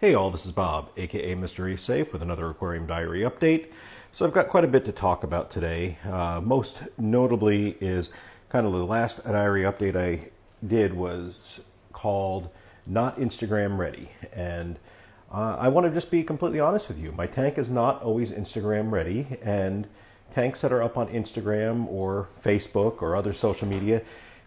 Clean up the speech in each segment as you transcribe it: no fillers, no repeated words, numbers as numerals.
Hey all, this is Bob, aka Mr. Reef Safe, with another Aquarium Diary update. So I've got quite a bit to talk about today. Most notably is kind of the last diary update I did was called Not Instagram Ready. And I want to just be completely honest with you. My tank is not always Instagram ready, and tanks that are up on Instagram or Facebook or other social media,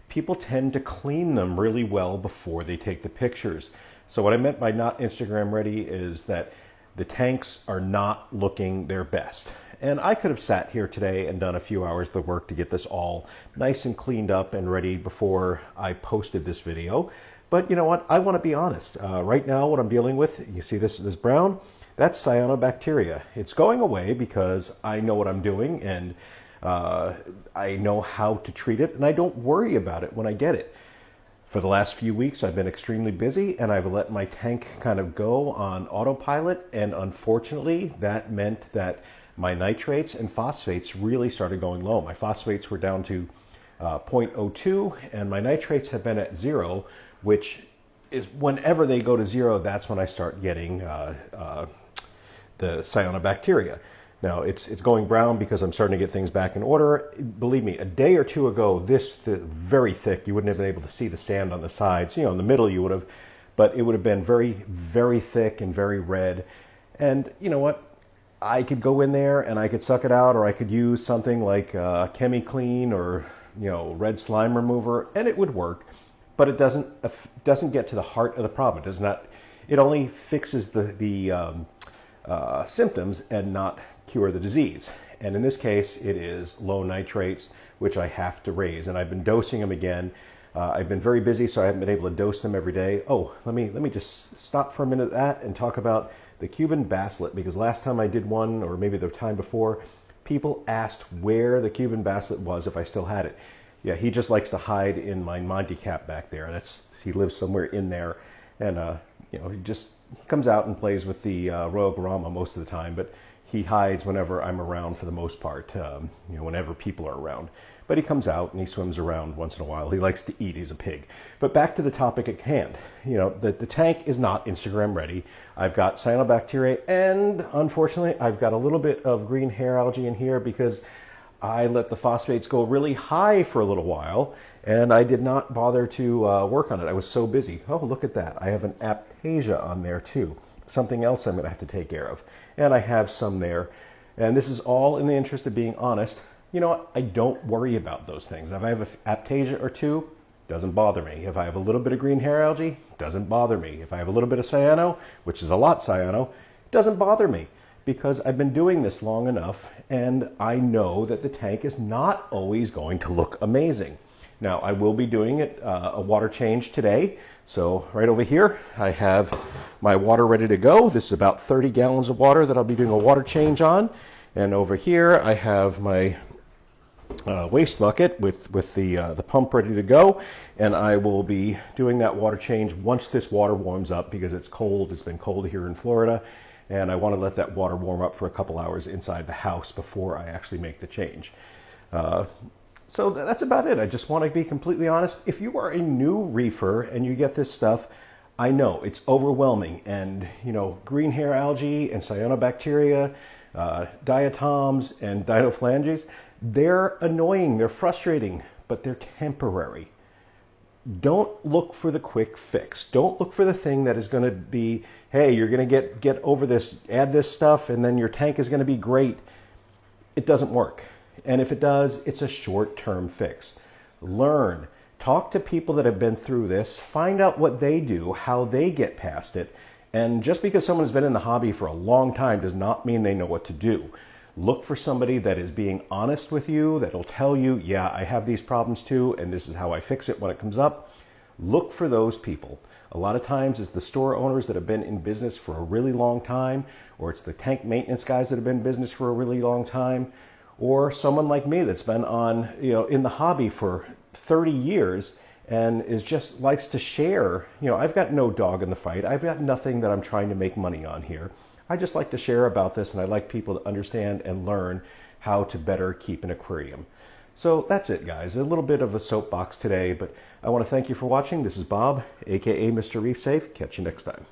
people tend to clean them really well before they take the pictures. So what I meant by not Instagram ready is that the tanks are not looking their best. And I could have sat here today and done a few hours of work to get this all nice and cleaned up and ready before I posted this video. But you know what? I want to be honest. Right now what I'm dealing with, you see this brown? That's cyanobacteria. It's going away because I know what I'm doing, and I know how to treat it, and I don't worry about it when I get it. For the last few weeks, I've been extremely busy, and I've let my tank kind of go on autopilot, and unfortunately, that meant that my nitrates and phosphates really started going low. My phosphates were down to 0.02, and my nitrates have been at 0, which is whenever they go to 0, that's when I start getting the cyanobacteria. Now, it's going brown because I'm starting to get things back in order. Believe me, a day or two ago, this very thick, you wouldn't have been able to see the stand on the sides. You know, in the middle you would have, but it would have been very, very thick and very red. And you know what? I could go in there and I could suck it out, or I could use something like ChemiClean or, you know, red slime remover, and it would work. But it doesn't get to the heart of the problem. It does not. It only fixes the symptoms and not cure the disease. And in this case, it is low nitrates, which I have to raise. And I've been dosing them again. I've been very busy, so I haven't been able to dose them every day. Oh, let me just stop for a minute at that and talk about the Cuban basslet, because last time I did one, or maybe the time before, people asked where the Cuban basslet was, if I still had it. Yeah, he just likes to hide in my Monty cap back there. He lives somewhere in there, and you know, he comes out and plays with the Royal Garama most of the time, but he hides whenever I'm around for the most part, you know, whenever people are around. But he comes out and he swims around once in a while. He likes to eat. He's a pig. But back to the topic at hand. You know, the tank is not Instagram ready. I've got cyanobacteria, and unfortunately, I've got a little bit of green hair algae in here because I let the phosphates go really high for a little while, and I did not bother to work on it. I was so busy. Oh, look at that. I have an Aptasia on there too. Something else I'm going to have to take care of. And I have some there. And this is all in the interest of being honest. You know what? I don't worry about those things. If I have an Aptasia or two, doesn't bother me. If I have a little bit of green hair algae, doesn't bother me. If I have a little bit of cyano, which is a lot cyano, doesn't bother me, because I've been doing this long enough, and I know that the tank is not always going to look amazing. Now, I will be doing a water change today. So right over here, I have my water ready to go. This is about 30 gallons of water that I'll be doing a water change on. And over here, I have my waste bucket with the pump ready to go. And I will be doing that water change once this water warms up, because it's cold. It's been cold here in Florida. And I want to let that water warm up for a couple hours inside the house before I actually make the change. So that's about it. I just want to be completely honest. If you are a new reefer and you get this stuff, I know it's overwhelming. And, you know, green hair algae and cyanobacteria, diatoms and dinoflanges, they're annoying, they're frustrating, but they're temporary. Don't look for the quick fix. Don't look for the thing that is going to be, hey, you're going to get over this, add this stuff, and then your tank is going to be great. It doesn't work. And if it does, it's a short-term fix. Learn. Talk to people that have been through this. Find out what they do, how they get past it. And just because someone's been in the hobby for a long time does not mean they know what to do. Look for somebody that is being honest with you, that'll tell you, yeah, I have these problems too, and this is how I fix it when it comes up. Look for those people. A lot of times it's the store owners that have been in business for a really long time, or it's the tank maintenance guys that have been in business for a really long time, or someone like me that's been on, you know, in the hobby for 30 years and is just likes to share. You know, I've got no dog in the fight. I've got nothing that I'm trying to make money on here. I just like to share about this, and I like people to understand and learn how to better keep an aquarium. So that's it, guys. A little bit of a soapbox today, but I want to thank you for watching. This is Bob, aka Mr. Reef Safe. Catch you next time.